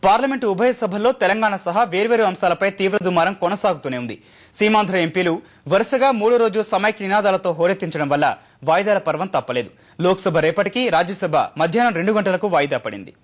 Parliament ఉభయ సభల్లో తెలంగాణ సహా వేర్వేరు అంశాలపై తీవ్ర దుమారం కొనసాగుతూనే ఉంది. సీమాంధ్ర ఎంపీలు వరుసగా మూడో రోజు సమైక్య నినాదాలతో హోరెత్తించడం వల్ల వాయిదాల పర్వం తప్పలేదు. లోక్సభ రేపటికి, రాజ్యసభ మధ్యాహ్నం 2 గంటలకు వాయిదా పడింది.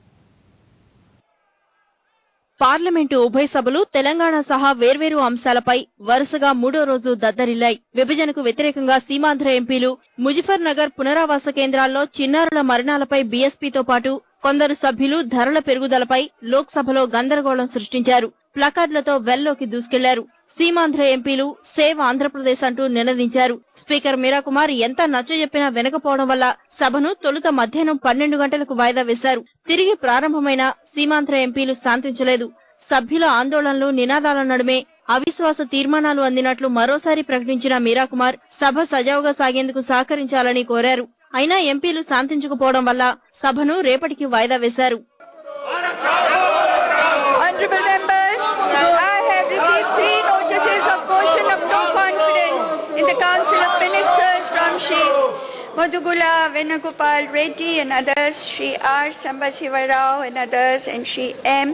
పార్లమెంటు ఉభయ సభలు తెలంగాణ సహా వేర్వేరు అంశాలపై వరుసగా మూడో రోజు దద్దరిల్లాయి. విభజనకు వ్యతిరేకంగా సీమాంధ్ర ఎంపీలు ముజఫర్ నగర్ పునరావాస కేంద్రాల్లో చిన్నారుల మరణాలపై బీఎస్పీతో పాటు కొందరు సభ్యులు ధరల పెరుగుదలపై లోక్సభలో గందరగోళం సృష్టించారు. ప్లకార్డులతో వెల్లోకి దూసుకెళ్లారు. సీమాంధ్ర ఎంపీలు సేవ్ ఆంధ్రప్రదేశ్ అంటూ నినదించారు. స్పీకర్ మీరా కుమార్ ఎంత నచ్చజెప్పినా వినకపోవడం వల్ల సభను తొలుత మధ్యాహ్నం 12 గంటలకు వాయిదా వేశారు. తిరిగి ప్రారంభమైన సీమాంధ్ర ఎంపీలు శాంతించలేదు. సభ్యుల ఆందోళనలు, నినాదాల నడుమే అవిశ్వాస తీర్మానాలు అందినట్లు మరోసారి ప్రకటించిన మీరా కుమార్ సభ సజావుగా సాగేందుకు సహకరించాలని కోరారు. అయినా ఎంపీలు శాంతించకపోవడం వల్ల సభను రేపటికి వాయిదా వేశారు. Madhugula Venugopal Reddy and others, Shri R. Sambasiva Rao and others, and Shri M.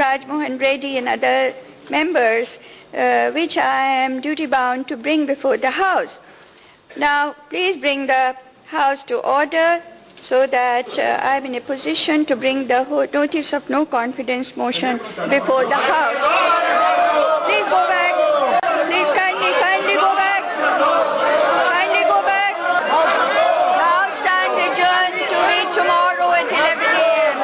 Rajmohan Reddy and other members, which I am duty bound to bring before the House. Now, please bring the House to order so that I am in a position to bring the notice of no confidence motion before the House. Please go back. Please kindly go back. Kindly go back. The House stands adjourned to meet tomorrow at 11 a.m.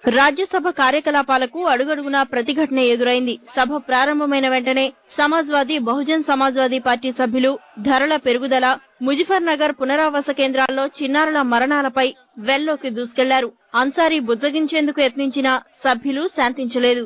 Rajya Sabha కార్యకలాపాలకు అడుగడుగునా ప్రతిఘటన ఎదురైంది. సభ ప్రారంభమైన వెంటనే Samajwadi, Bahujan Samajwadi party సభ్యులు ధరల పెరుగుదల, ముజఫర్ నగర్ పునరావాస కేంద్రాల్లో చిన్నారుల మరణాలపై వెల్లోకి దూసుకెళ్లారు. అన్సారీ బుజ్జగించేందుకు యత్నించిన సభ్యులు శాంతించలేదు.